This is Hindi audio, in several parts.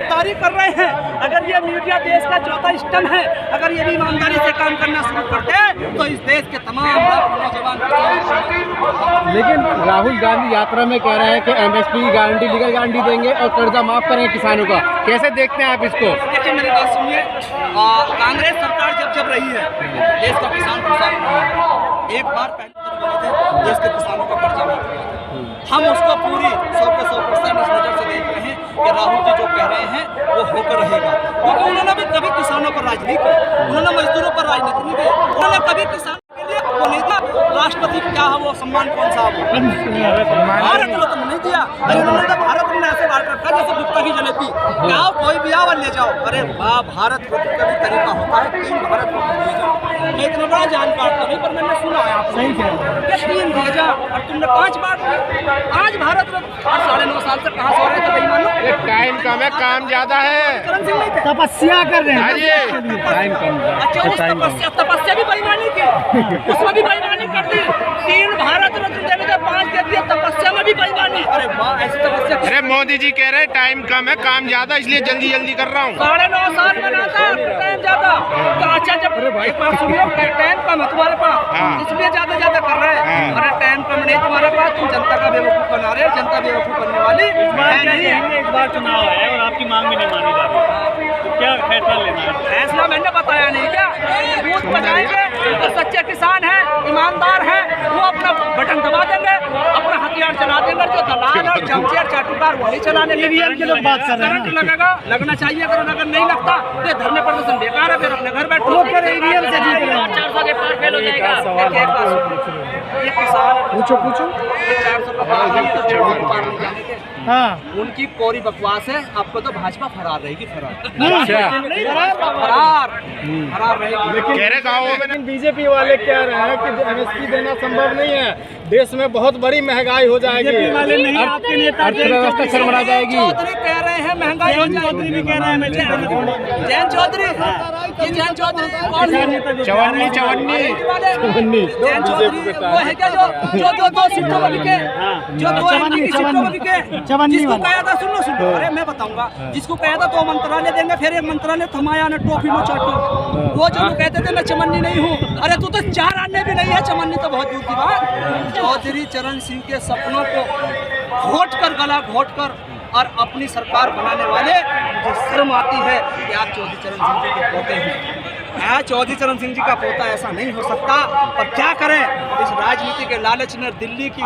गिरफ्तारी कर रहे हैं। अगर ये मीडिया देश का चौथा स्तंभ है, अगर ये भी ईमानदारी से काम करना शुरू करते हैं तो इस देश के तमाम नौजवान। लेकिन राहुल गांधी यात्रा में कह रहे हैं कि एमएसपी की गारंटी, लीगल गारंटी देंगे और कर्जा माफ करेंगे किसानों का। कैसे देखते हैं आप इसको? देखिए मेरी बात सुनिए, कांग्रेस सरकार जब रही है देश का किसान एक बार पहले बोले थे देश के किसानों का कर्जा माफ किया था। हम उसको पूरी 100% इस नज़र से देख रहे हैं कि राहुल जी जो कह रहे हैं वो होकर रहेगा, क्योंकि उन्होंने भी कभी किसानों पर राजनीति की, उन्होंने मजदूरों पर राजनीति नहीं की, उन्होंने कभी किसान के लिए वो नहीं था राष्ट्रपति क्या है वो सम्मान कौन सा वो भारत रत्न नहीं दिया। उन्होंने भारत रत्न ऐसे बांट रखा जैसे गुप्ता की जलेबी, क्या कोई भी आओ ले जाओ। अरे वाह, भारत रत्न का भी तरीका होता है, 3 भारत रत्न दिए जाओ। मैं इतना बड़ा जान काटता नहीं, पर मैंने सुना है आप सही कह 3 दिए जाओ और तुमने 5 बांट। आज भारत रत्न 9.5 साल से कहाँ से हो रहे थे बेईमानों? टाइम कम है, काम ज्यादा है, तपस्या कर रहे हैं। टाइम कम है। अच्छा, तपस्या भी बेईमानी की, उसमें भी बेईमानी कर दी। 3 भारत रत्न देने के 5 दे दिए, तपस्या में भी बेईमानी। अरे वाह, ऐसी तपस्या। अरे मोदी जी कह रहे हैं टाइम कम है, काम ज्यादा, इसलिए जल्दी जल्दी कर रहा हूँ। 9.5 साल बनाता है, टाइम ज्यादा। तो अच्छा, जब एक बात सुनिए, टाइम कम है तुम्हारे पास, इसलिए ज्यादा कर रहे हैं। अरे टाइम कम नहीं तुम्हारे पास, तुम जनता का बेवकूफ बना रहे हो। जनता बेवकूफ बनने वाली नहीं। एक बार चुनाव है और आपकी मांग भी नहीं मानी जा रही, तो क्या फैसला लेना है? फैसला मैंने बताया नहीं क्या? बूथ बनाएंगे तो सच्चे किसान हैं, ईमानदार हैं, वो अपना बटन दबा देंगे, अपना हथियार चला देंगे। जो दलाल और चमचे और चाटुकार वही चलाने के लोग बात कर रहे हैं। करंट लगेगा, लगना चाहिए। अगर नहीं लगता तो धरने प्रदर्शन बेकार है, फिर अपने घर बैठो। ये किसान पूछो 400 का पार नहीं जाने के। हाँ, उनकी कोरी बकवास है। आपको तो भाजपा फरार रहेगी, फरार रहेगी। लेकिन बीजेपी वाले कह रहे हैं कि एमएसपी देना संभव नहीं है, देश में बहुत बड़ी महंगाई हो जाएगी, आपके नेता अर्थव्यवस्था सरमरा जाएगी। चौधरी कह रहे हैं महंगाई हो जाएगी। चौधरी भी कह रहे हैं। जैन चौधरी, ये जैन चौधरी चवन्नी जैन चौधरी वो है क्या जो 2 सीटों में बिके, जो 2 एमपी की सीटों में बिके? जिसको कहा था, सुनो, अरे मैं बताऊंगा, जिसको कहा था 2 मंत्रालय देंगे, फिर 1 मंत्रालय थमाया ना, टोपी में चाटो। वो जो कहते थे मैं चमन्नी नहीं हूँ, अरे तू तो 4 आने भी नहीं है, चमन्नी तो बहुत दूर की बात। चौधरी चरण सिंह के सपनों को गला घोट कर और अपनी सरकार बनाने वाले, मुझे शर्म आती है कि आप चौधरी चरण सिंह जी के पोते हैं। चौधरी चरण सिंह जी का पोता ऐसा नहीं हो सकता। पर क्या करें, इस राजनीति के लालच में, दिल्ली की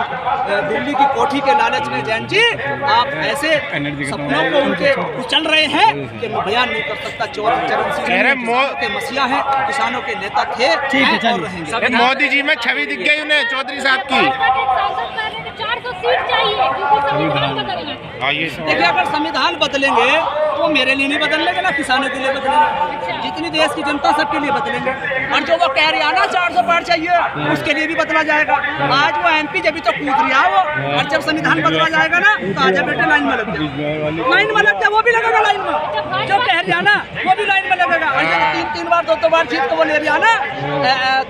कोठी के लालच में जैन जी आप ऐसे सपनों को उनके कुचल रहे हैं कि मैं बयान नहीं कर सकता। चौधरी चरण सिंह किसानों के मसीहा हैं, किसानों के नेता थे और रहेंगे। मोदी जी में छवि दिख गई उन्हें चौधरी साहब की। 400 सीट चाहिए, क्योंकि संविधान बदलना है। देखिए, अगर संविधान बदलेंगे तो मेरे लिए नहीं बदलेंगे ना, किसानों के लिए बदलेंगे, जितनी देश की जनता सबके लिए बदलेंगे। और जो वो कह रहा ना 400 पार चाहिए, उसके लिए भी बदला जाएगा। आज वो एमपी जब भी तो कूद रहा वो, और जब संविधान बदला जाएगा ना तो आजा बेटे लाइन में लग जाए, वो भी लगेगा लाइन में। जो कह रहा ना वो भी लाइन में लगेगा। और जब 3 बार 2 बार जीत को वो ले रहा ना,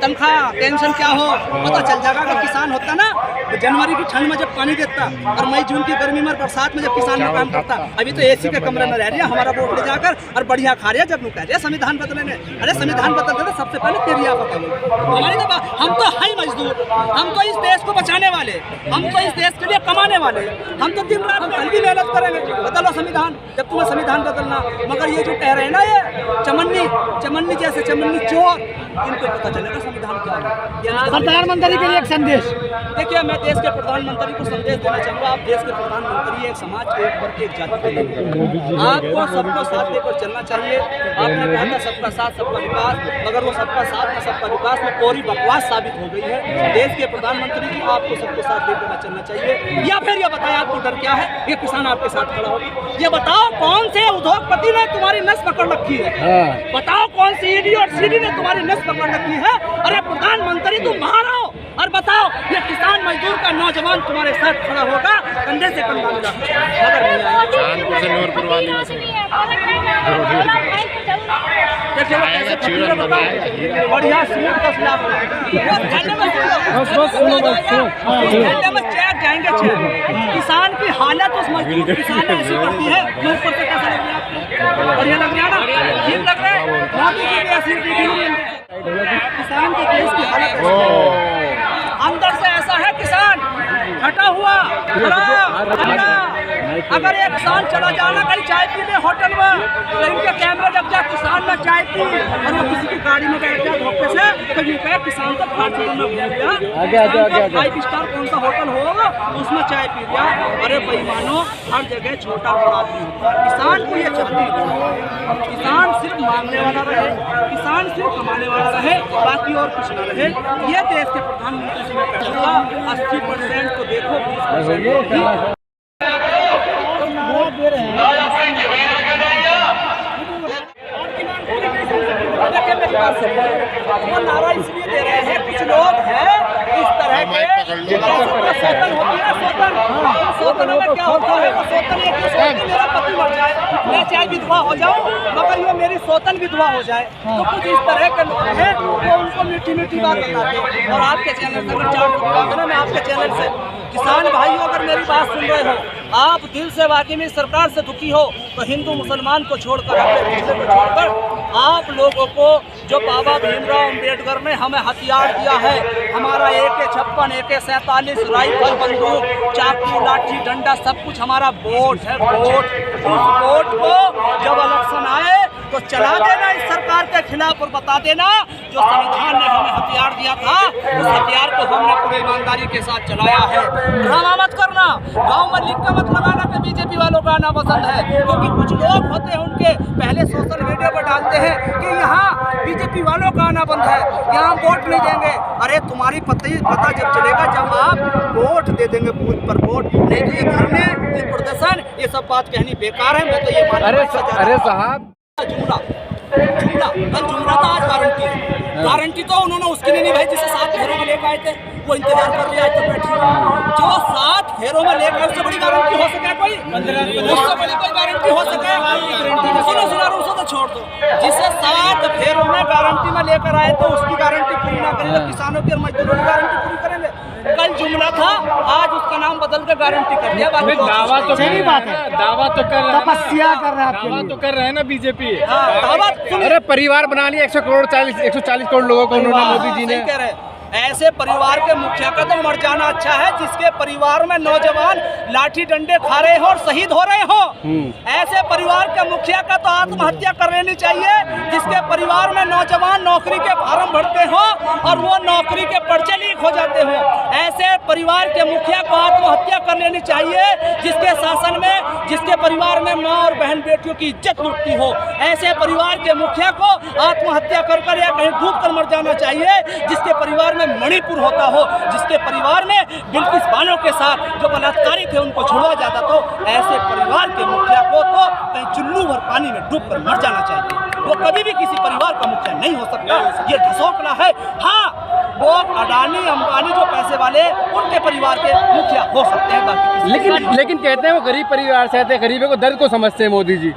तनख्वाह पेंशन क्या हो पता चल जाएगा। अगर किसान होता ना तो जनवरी की ठंड में जब पानी देता और मई जून की गर्मी में बरसात में जब किसान में काम करता, अभी तो एसी के कमरे में रह रही है, हमारा वोट ले जाकर और बढ़िया खा रही है। जब लोग कह रहे हैं संविधान बदलेंगे, अरे संविधान बदलते तो सबसे पहले तेरी आप हमारी तो हम तो है मजदूर, हम तो इस देश को बचाने वाले, हम तो इस देश के लिए कमाने वाले, हम तो दिन रात कल भी मेहनत करेंगे। बदलो संविधान जब तुम्हें संविधान बदलना। मगर ये जो कह रहे हैं ना, ये चमन्नी जैसे चमन्नी चोर, इनको पता चलेगा संविधान क्या है। प्रधानमंत्री के लिए एक संदेश। देखिए, मैं देश के प्रधानमंत्री को संदेश देना चाहूँगा। आप देश के प्रधानमंत्री, एक समाज के, एक वर्ग, एक जाति के लोग, आपको सबको साथ लेकर चलना चाहिए। आपने कहा था सबका साथ सबका विकास, मगर वो सबका साथ में सबका विकास में कोरी बकवास साबित हो गई है। देश के प्रधानमंत्री जी, आपको सबको साथ लेकर चलना चाहिए। या फिर ये बताएं आपको डर क्या है? ये किसान आपके साथ खड़ा हो। ये बताओ कौन से उद्योगपति ने तुम्हारी नस पकड़ रखी है? बताओ कौन सी ईडी और सीडी ने तुम्हारी नस पकड़ रखी है? अरे प्रधानमंत्री तुम बाहर आओ और बताओ, ये किसान मजदूर का नौजवान तुम्हारे साथ खड़ा होगा, कंधे से कंधा मिला। बढ़िया सूट का खिलाफ जाएंगे। किसान की हालत उस मजदूर किसान ऐसी करती है, ऊपर से कैसा लग रहा है आपको? बढ़िया लग रहा है ना, ठीक लग रहा है। मोदी जी की असली किसान के देश की हालत है। अंदर से ऐसा है किसान हटा हुआ खड़ा। अगर एक किसान चला जाना कहीं चाय पीने होटल में तो इनके कैमरे जब जाए किसान में चाय पी और वो किसी की गाड़ी में बैठ जाए धोखे से तो ये कहे किसान का फार्चूनर में घूम गया, 5 स्टार कौन सा होटल होगा उसमें चाय पी गया। अरे बेईमानो, हर जगह छोटा बड़ा आदमी होता है। किसान को ये चाहती है किसान सिर्फ मांगने वाला रहे, किसान सिर्फ कमाने वाला रहे, बाकी और कुछ न रहे। ये देश के प्रधानमंत्री से मैं कहूँगा 80% को देखो 20% वो नारा इसलिए दे रहे हैं, कुछ लोग हैं इस तरह के सोतन होती है, सोतन में क्या होता है, सोतन ये कि मेरा पति मर जाए, मैं चाहे विधवा हो जाऊं मगर ये मेरी सोतन विधवा हो जाए। तो कुछ इस तरह के लोग हैं वो उनको मीठी मीठी बात बताते हैं। और आपके चैनल से अगर 4 मैं आपके चैनल से किसान भाइयों अगर मेरी बात सुन रहे हो, आप दिल से वाकई में सरकार से दुखी हो तो हिंदू मुसलमान को छोड़कर अपने पिछले को छोड़कर आप लोगों को जो बाबा भीमराव अंबेडकर ने हमें हथियार दिया है, हमारा AK-56 AK-47 राइफल बंदूक चाकू लाठी डंडा सब कुछ हमारा वोट है। वोट, उस वोट को जब इलेक्शन आए तो चला देना इस सरकार के खिलाफ और बता देना जो संविधान ने हमें हथियार दिया था उस हथियार को हमने पूरी ईमानदारी के साथ चलाया है। ड्रामा मत करना, गाँव में लिख कर मत लगाना कि बीजेपी वालों का आना पसंद है, क्योंकि कुछ लोग होते हैं उनके पहले सोशल मीडिया पर डालते हैं कि यहाँ बीजेपी वालों का आना बंद है, यहाँ वोट नहीं देंगे। अरे तुम्हारी पता जब चलेगा जब आप वोट दे देंगे बूथ पर वोट, नहीं तो ये धरने ये प्रदर्शन ये सब बात कहनी बेकार है। मैं तो ये मानता अरे साहब जुमला कल जुमला था, आज गारंटी तो उन्होंने उसके लिए नहीं भाई जिसे 7 फेरों में लेकर आए थे वो इंतजार कर रहे आज तक बैठी। जो 7 फेरों में लेकर उससे बड़ी गारंटी हो सके कोई, उससे बड़ी कोई गारंटी हो सके? सुनो उसको तो छोड़ दो, जिसे 7 फेरों में गारंटी में लेकर आए तो उसकी गारंटी पूरी ना करेंगे, किसानों की और मजदूरों की गारंटी पूरी करेंगे। कल जुमला था, आज उसका नाम बदल कर गारंटी कर दिया। दावा तो सही बात है, दावा तो कर रहे हैं, तपस्या कर रहा है, दावा तो कर रहे हैं ना बीजेपी। दावा अरे परिवार बना लिया 140 करोड़ लोगों को उन्होंने मोदी जी ने। कह रहे ऐसे परिवार के मुखिया का तो मर जाना अच्छा है जिसके परिवार में नौजवान लाठी डंडे खा रहे हो और शहीद हो रहे हो। ऐसे परिवार के मुखिया का तो आत्महत्या कर लेनी चाहिए जिसके परिवार में नौजवान नौकरी के फार्म भरते हो और वो नौकरी के पर्चे लीक हो जाते हो। ऐसे परिवार के मुखिया को आत्महत्या कर लेनी चाहिए जिसके शासन में जिसके परिवार में माँ और बहन बेटियों की इज्जत लुटती हो। ऐसे परिवार के मुखिया को आत्महत्या कर या कहीं डूब कर मर जाना चाहिए जिसके परिवार में मणिपुर होता हो, जिसके परिवार में बिल्किस बानो के साथ जो बलात्कारी थे उनको छुड़वा जाता। तो ऐसे परिवार के मुखिया को तो कहीं चुल्लू भर पानी में डूब कर मर जाना चाहिए। वो कभी भी किसी परिवार का मुखिया नहीं हो सकता, ये ढसोकला है। हाँ, वो अडानी अंबानी जो पैसे वाले उनके परिवार के मुखिया हो सकते हैं, बाकी लेकिन कहते हैं वो गरीब परिवार से आते हैं, गरीबों को दर्द को समझते हैं मोदी जी।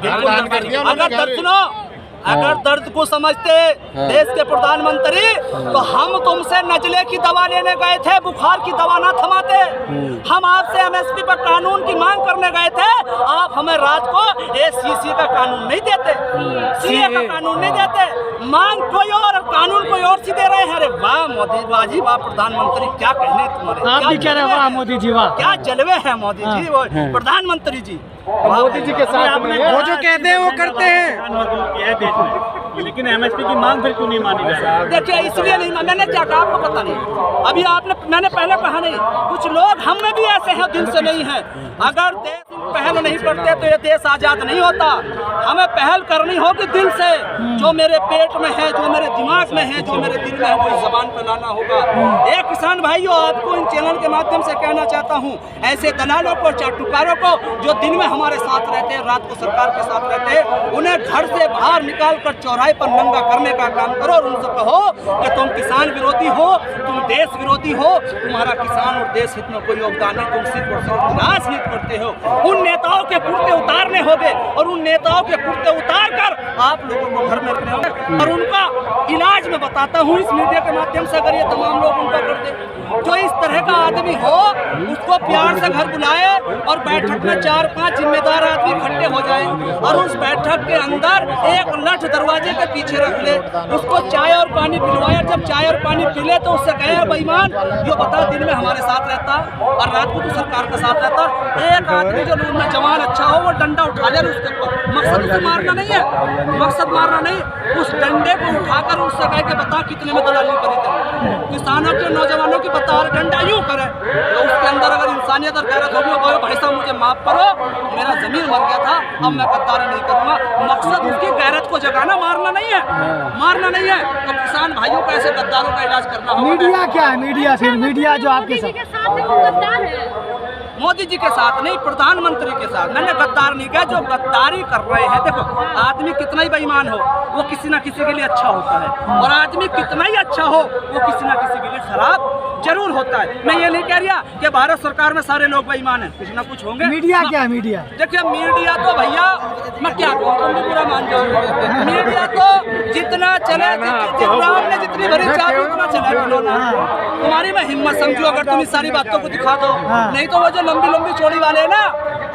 अगर दर्द को समझते देश के प्रधानमंत्री तो हम तुमसे नजले की दवा लेने गए थे, बुखार की दवा ना थमाते। हम आपसे MSP पर कानून की मांग करने गए थे, आप हमें रात को ACC का कानून नहीं देते, CA का कानून नहीं देते, मांग कोई और कानून कोई और सी दे रहे हैं। अरे वाह मोदी वाह जी वाह, प्रधानमंत्री क्या कहने तुम्हारे, आप भी कह रहे हैं वाह मोदी जी वाह, क्या जलवे हैं मोदी जी, वो प्रधानमंत्री जी मोदी जी के साथ वो जो कहते हैं वो करते हैं। लेकिन MSP की मांग फिर क्यों नहीं मानी जा रही? देखिए इसलिए नहीं, मैंने क्या कहा आपको पता नहीं, अभी मैंने पहले कहा नहीं, कुछ लोग हम में भी ऐसे हैं दिल से नहीं है। अगर देश पहल नहीं करते तो ये देश आजाद नहीं होता। हमें पहल करनी होगी दिल से, जो मेरे पेट में है, जो मेरे दिमाग में है, जो मेरे दिल में है वो जबान पर लाना होगा। एक किसान भाइयों, आपको इन चैनल के माध्यम से कहना चाहता हूँ, ऐसे दलालों को चाटुकारों को जो दिन में हमारे साथ रहते हैं, रात को सरकार के साथ रहते हैं, उन्हें घर से बाहर निकाल कर चौराहे पर नंगा करने का काम करो और उनसे कहो कि तुम किसान विरोधी हो, तुम देश विरोधी हो, तुम्हारा किसान और देश हित में कोई योगदान नहीं, तुम सिर्फ और सिर्फ राजनीति करते हो। उन नेता नेताओं के कुर्ते उतारने होंगे और उन नेताओं के कुर्ते उतार कर आप लोगों को घर में रखने होंगे। और उनका इलाज मैं बताता हूँ इस मीडिया के माध्यम से, अगर ये तमाम लोग उनका कर दे। जो इस तरह का आदमी हो उसको प्यार से घर बुलाए और बैठक में 4-5 जिम्मेदार आदमी इकट्ठे हो जाए और उस बैठक के अंदर एक लठ दरवाजे के पीछे रख ले, उसको चाय और पानी पिलवाए। जब चाय और पानी पिले तो उससे कहे बेईमान, ये बता दिन में हमारे साथ रहता और रात को तो सरकार का साथ रहता। एक आदमी जो लोग में जवान अच्छा हो वो डंडा उठा ले उसके ऊपर, मकसद उसे मारना नहीं है, मकसद मारना नहीं, उस डंडे को उठाकर उससे कहे कि बता कितने में दलाली करी थी। किसानों के नौजवानों की बता और डंडा यूं करे तो उसके अंदर अगर इंसानियत और गैरत होगी, वो भाई साहब मुझे माफ करो, मेरा जमीन मर गया था, अब मैं गद्दारी नहीं करूंगा। मकसद उसकी गैरत को जगाना, मारना नहीं है, मारना नहीं है। तो किसान भाइयों को ऐसे गद्दारों का इलाज करना होगा। मीडिया क्या है? मीडिया सिर्फ मीडिया जो आपके मोदी जी साथ के साथ है वो गद्दार है। मोदी जी के साथ नहीं, प्रधानमंत्री के साथ। मैंने गद्दार नहीं कहा, जो गद्दारी कर रहे हैं। देखो आदमी कितना ही बेईमान हो वो किसी ना किसी के लिए अच्छा होता है, और आदमी कितना ही अच्छा हो वो किसी ना किसी के लिए खराब जरूर होता है। मैं ये नहीं कह रहा कि भारत सरकार में सारे लोग बेईमान हैं, कुछ ना कुछ होंगे। मीडिया क्या है? मीडिया देखिए मीडिया तो भैया मैं क्या कहूँ, तुम भी पूरा मान जाओ। मीडिया तो जितना चले, राम ने जितनी भरी चाबी उतना चला खिलौना। तुम्हारी मैं हिम्मत समझो अगर तुम इस सारी बातों को दिखा दो, नहीं तो वो जो लंबी लंबी चोरी वाले हैं ना,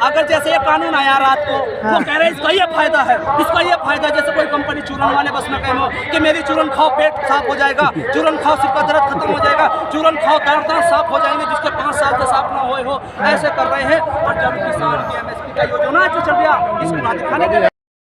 अगर जैसे ये कानून आया रात को, वो कह रहे हैं इसका ये फायदा है, इसका ये फायदा, जैसे कोई कंपनी चूरन वाले बस में कहो कि मेरी चूरन खाओ पेट साफ हो जाएगा, चूरन खाओ सिर का दर्द खत्म हो जाएगा, चूरन खाओ दांत साफ हो जाएंगे जिसके 5 साल से साफ ना हुए हो, ऐसे कर रहे हैं। और जब किसान की MSP का योजना जो चल गया इसको ना दिखाने के लिए